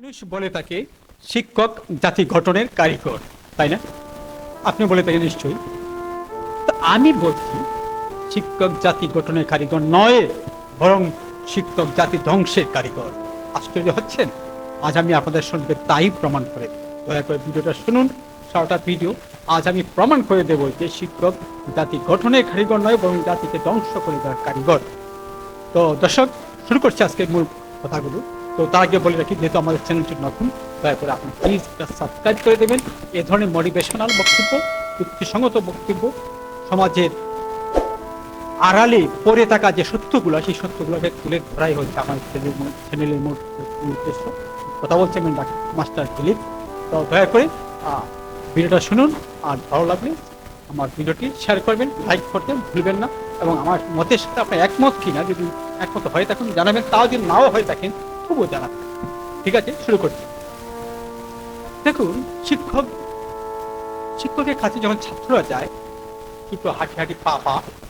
মানুষ বলে থাকে শিক্ষক জাতি গঠনের কারিগর, তাই না? আপনি বলে থাকেন নিশ্চয়ই। তো আমি বলছি শিক্ষক জাতি গঠনের কারিগর নয়, বরং শিক্ষক জাতি ধ্বংসের কারিগর। আশ্চর্য হচ্ছেন? আজ আমি আপনাদের সঙ্গে তাই প্রমাণ করে দেব। দয়া করে ভিডিওটা শুনুন, সারাটা ভিডিও। আজ আমি প্রমাণ করে দেব যে শিক্ষক জাতি গঠনের কারিগর নয়, বরং জাতিকে ধ্বংস করে দেওয়ার কারিগর। তো দর্শক, শুরু করছি আজকের মূল কথাগুলো। তো তার আগে বলে রাখি, যেহেতু আমাদের চ্যানেলটি নতুন, দয়া করে আপনি প্লিজ সাবস্ক্রাইব করে দেবেন। এ ধরনের মোটিভেশনাল বক্তব্য, যুক্তিসঙ্গত বক্তব্য, সমাজের আড়ালে পড়ে থাকা যে সত্যগুলো, সেই সত্যগুলোকে তুলে ধরাই হচ্ছে আমার চ্যানেলের মূল উদ্দেশ্য। কথা বলছে আমি ডাক্তার মাস্টার দিলীপ। তো দয়া করে ভিডিওটা শুনুন, আর ভালো লাগলে আমার ভিডিওটি শেয়ার করবেন, লাইক করতে ভুলবেন না। এবং আমার মতের সাথে আপনি একমত কিনা, যদি একমত হয়ে থাকুন জানাবেন, তাও যদি নাও হয়ে থাকেন তবুও জানাবেন। ঠিক আছে, শুরু করছি। দেখুন, শিক্ষকের কাছে যখন ছাত্ররা যায়, কিন্তু হাঁটি হাঁটি পা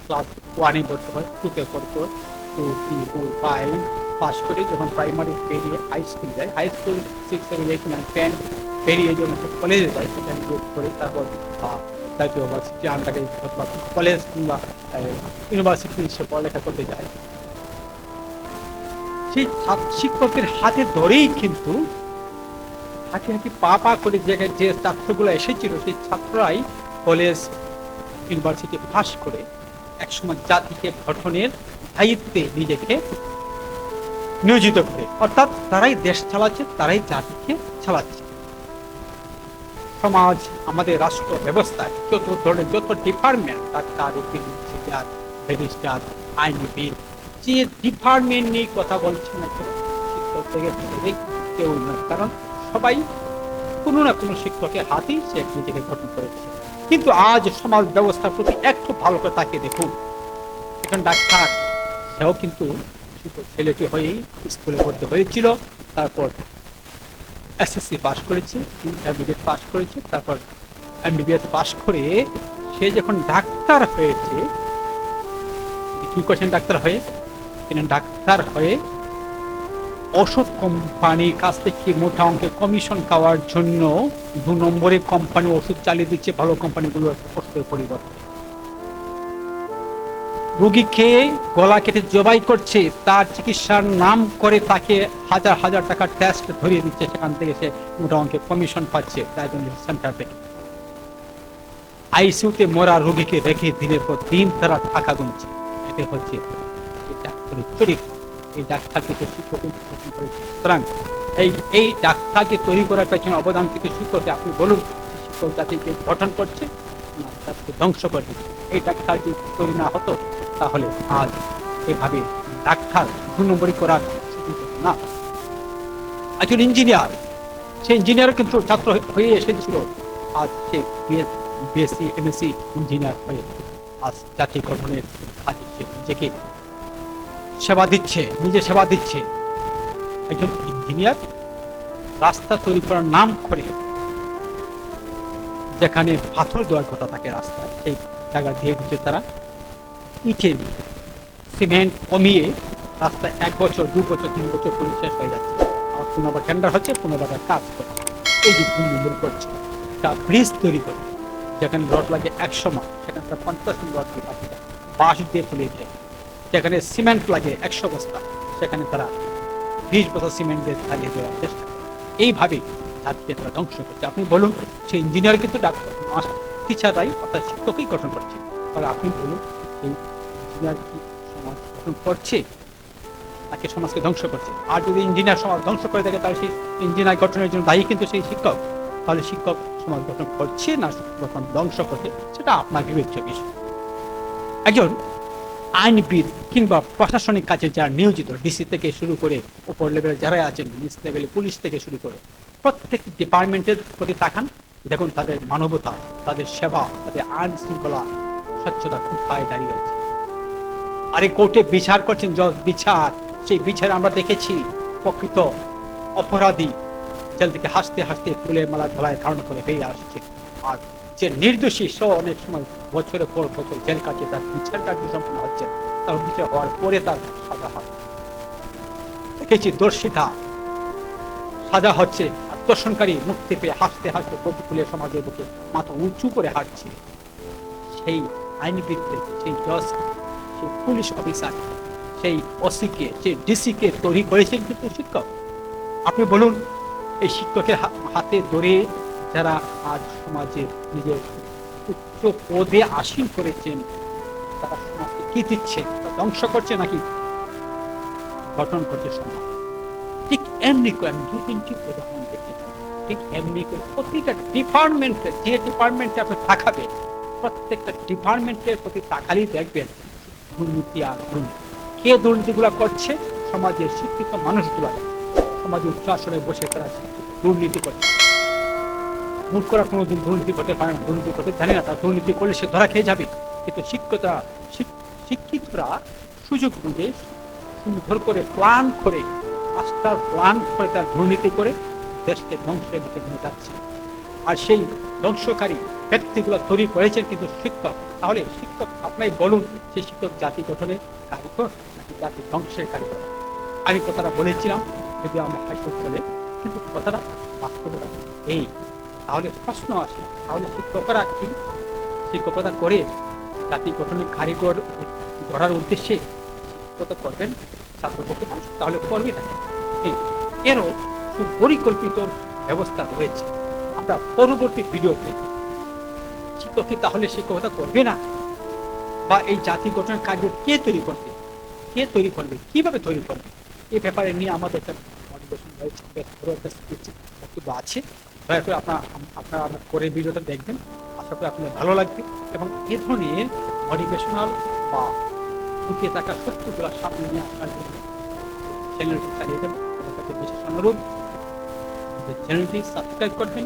ক্লাস ওয়ানে পড়তে হয়, টুতে পড়তে হয়, 2, 3, 4, 5 পাস করে যখন প্রাইমারি পেরিয়ে হাই স্কুল যায়, হাই স্কুল 6, 7, 8, 9, 10 পেরিয়ে যখন কলেজে যায়, সেখানে করে তারপর জাতীয় ইউনিভার্সিটি আন্ডারে কলেজ কিংবা ইউনিভার্সিটি সে পড়ালেখা করতে যায়। সেই শিক্ষকের হাতে ধরেই কিন্তু হাঁটি হাঁটি পা করে জায়গায় যে ছাত্রগুলো এসেছিল, সেই ছাত্ররাই কলেজ ইউনিভার্সিটি পাস করে একসময় জাতিকে গঠনের দায়িত্বে নিজেকে নিয়োজিত করে। অর্থাৎ তারাই দেশ চালাচ্ছে, তারাই জাতিকে চালাচ্ছে। সমাজ, আমাদের রাষ্ট্র ব্যবস্থায় যত ধরনের যত ডিপার্টমেন্ট, ডাক্তার, উকিল, ইঞ্জিনিয়ার, ব্যারিস্টার, আইনবিদ, যে ডিপার্টমেন্ট নিয়ে কথা বলছে না কেন, শিক্ষক থেকে কেউ নয়। কারণ সবাই কোনো না কোনো শিক্ষকের হাতেই সে নিজেকে গঠন করেছে। কিন্তু আজ সমাজ ব্যবস্থার প্রতি একটু ভালো করে তাকিয়ে দেখুন। এখন ডাক্তার, সেও কিন্তু ছেলেটি হয়েই স্কুলে ভর্তি হয়েছিল, তারপর এসএসসি পাস করেছে, ইন্টারমিডিয়েট পাস করেছে, তারপর এমবিবিএস পাস করে সে যখন ডাক্তার হয়েছে, কি করছেন ডাক্তার হয়ে? ডাক্তার হয়ে ওষুধ কোম্পানির কাছ থেকে মোটা অঙ্কের কমিশন খাওয়ার জন্য 2 নম্বরে কোম্পানি ওষুধ চালিয়ে দিচ্ছে ভালো কোম্পানিগুলো ওষুধের পরিবর্তে। রোগী খেয়ে গলা কেটে জবাই করছে, তার চিকিৎসার নাম করে তাকে হাজার হাজার টাকার টেস্ট ধরিয়ে দিচ্ছে, সেখান থেকে সে মোটা অঙ্কের কমিশন পাচ্ছে ডায়াগনস্টিক সেন্টার থেকে। আইসিইউতে মরা রোগীকে রেখে দিনের পর দিন তারা টাকা গুনছে। এটা হচ্ছে ডাক্তারের চরিত্র। এই ডাক্তারকে শিক্ষক করেছে। সুতরাং এই ডাক্তারকে তৈরি করার পেছনে অবদান থেকে শিক্ষককে আপনি বলুন, শিক্ষক জাতিকে গঠন করছে না জাতিকে ধ্বংস করছে? এই ডাক্তার যদি তৈরি না হতো, তাহলে আজ এভাবে ডাক্তার 2 নম্বরই করার সুযোগ হতো না। একজন ইঞ্জিনিয়ার, সে ইঞ্জিনিয়ার কিন্তু ছাত্র হয়ে এসেছিল, আজ সে বিএসসি এমএসসি ইঞ্জিনিয়ার হয়ে আজ জাতি গঠনের কাজে সে নিজেকে সেবা দিচ্ছে, নিজে সেবা দিচ্ছে। একজন ইঞ্জিনিয়ার রাস্তা তৈরি করার নাম করে, যেখানে পাথর দেওয়ার কথা থাকে রাস্তায়, সেই জায়গা দিয়ে দিচ্ছে তারা ইটের সিমেন্ট কমিয়ে রাস্তা 1 বছর 2 বছর 3 বছর করে শেষ হয়ে যাচ্ছে। আর পুনর্বার টেন্ডার হচ্ছে, পুনর্বার কাজ করছে। এই যে 2 নম্বর করছে, একটা ব্রিজ তৈরি করে, যেখানে রড লাগে 100 মাস, সেখানে 50 রড দিয়ে কাটে, বাঁশ দিয়ে ফুলিয়ে দেয়। যেখানে সিমেন্ট লাগে 100 বস্তা, সেখানে তারা 20 বস্তা সিমেন্ট দিয়ে চালিয়ে দেওয়ার চেষ্টা করে। এইভাবে জাতিকে তারা ধ্বংস করছে। আপনি বলুন, সেই ইঞ্জিনিয়ার কিন্তু ডাক্তার টিচাররাই অর্থাৎ শিক্ষকই গঠন করছে। তাহলে আপনি বলুন, এই ইঞ্জিনিয়ার কি সমাজ গঠন করছে নাকি সমাজকে ধ্বংস করছে? আর যদি ইঞ্জিনিয়ার সমাজ ধ্বংস করে থাকে, তাহলে সেই ইঞ্জিনিয়ার গঠনের জন্য দায়ী কিন্তু সেই শিক্ষক। তাহলে শিক্ষক সমাজ গঠন করছে না গঠন ধ্বংস করছে, সেটা আপনার বিবেচ্য বিষয়। একজন আইনবিদ কিংবা প্রশাসনিক কাজে যারা নিয়োজিত, ডিসি থেকে শুরু করে উপর লেভেলে যারা আছেন, নিচ লেভেলে পুলিশ থেকে শুরু করে প্রত্যেক ডিপার্টমেন্টের প্রতি তাকান, দেখুন তাদের মানবতা, তাদের সেবা, তাদের আইন শৃঙ্খলা, স্বচ্ছতা খুব পায়ে দাঁড়িয়ে আছে। আরে কোর্টে বিচার করছেন জজ, বিচার, সেই বিচারে আমরা দেখেছি প্রকৃত অপরাধী জেল থেকে হাসতে হাসতে ফুলের মালা ধলায় ধারণ করে বেরিয়ে আসছে। আর যে নির্দোষী, সে অনেক সময় বছরের পর বছর জেল কাটিয়ে তার বিচার কার্য সম্পন্ন হচ্ছে, তার বিচার হওয়ার পরে তার সাজা হয়। দেখেছি দর্শিতা, সাজা হচ্ছে, আর দর্শনকারী মুক্তি পেয়ে হাসতে হাসতে প্রতিকূলে সমাজের বুকে মাথা উঁচু করে হাঁটছে। সেই আইনবিদদের, সেই জজ, সেই পুলিশ অফিসার, সেই ওসিকে, সেই ডিসিকে তৈরি করেছেন কিন্তু শিক্ষক। আপনি বলুন, এই শিক্ষকের হাতে ধরে যারা আজ সমাজে নিজের উচ্চ পদে আসীন করেছেন, তারা সমাজকে কি দিচ্ছে? ধ্বংস করছে নাকি গঠন করছে সমাজ? ঠিক এমনি করে আমি 2-3টি উদাহরণ দেখি। ঠিক এমনি করে প্রতিটা ডিপার্টমেন্টে, যে ডিপার্টমেন্টে আপনি তাকাবেন, প্রত্যেকটা ডিপার্টমেন্টের প্রতি তাকালেই দেখবেন দুর্নীতি আর দুর্নীতি। কে দুর্নীতিগুলো করছে? সমাজের শিক্ষিত মানুষগুলো সমাজে উচ্চ আসনে বসে তারা দুর্নীতি করছে। মূর্খরা কোনোদিন দুর্নীতি করতে পারে না, দুর্নীতি করতে জানে না, তারা দুর্নীতি করলে সে ধরা খেয়ে যাবে। কিন্তু শিক্ষিতরা সুযোগ বুঝে সুন্দর করে প্ল্যান করে, আস্থার প্ল্যান করে তার দুর্নীতি করে দেশকে ধ্বংসের দিকে নিয়ে যাচ্ছে। আর সেই ধ্বংসকারী ব্যক্তিগুলো তৈরি করেছেন কিন্তু শিক্ষক। তাহলে শিক্ষক আপনাই বলুন, সেই শিক্ষক জাতি গঠনের কারিগর নাকি জাতি ধ্বংসের কারিগর? আমি কথাটা বলেছিলাম, যদি আমরা হাসপাতাল চলে, কিন্তু কথাটা বাস্তবতা এই। তাহলে প্রশ্ন আসে, তাহলে শিক্ষকরা কি শিক্ষকতা করে জাতি গঠনের কারিগর গড়ার উদ্দেশ্যে শিক্ষকতা করবেন ছাত্রপক্ষে? তাহলে করবে না। এরও সুপরিকল্পিত ব্যবস্থা রয়েছে। আমরা পরবর্তী ভিডিওতে শিক্ষক কি তাহলে শিক্ষকতা করবে না, বা এই জাতি গঠনের কারিগর কে তৈরি করবে, কে তৈরি করবে, কিভাবে তৈরি করবে, এই ব্যাপারে নিয়ে আমাদের একটা মোটিভেশন রয়েছে, বক্তব্য আছে। দয়া করে আপনারা করে ভিডিওটা দেখবেন, আশা করি আপনাদের ভালো লাগবে। এবং এ ধরনের মোটিভেশনাল বা লুকিয়ে থাকা সত্যগুলো সামনে নিয়ে আসার জন্য চ্যানেলটি চালিয়ে দেবেন। আমার কাছে বিশেষ অনুরোধ, চ্যানেলটি সাবস্ক্রাইব করবেন,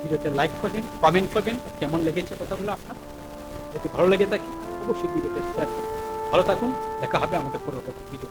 ভিডিওতে লাইক করবেন, কমেন্ট করবেন কেমন লেগেছে কথাগুলো আপনার। যদি ভালো লেগে থাকে অবশ্যই ভিডিওতে শেয়ার করবেন। ভালো থাকুন, দেখা হবে আমাদের পরবর্তী ভিডিও।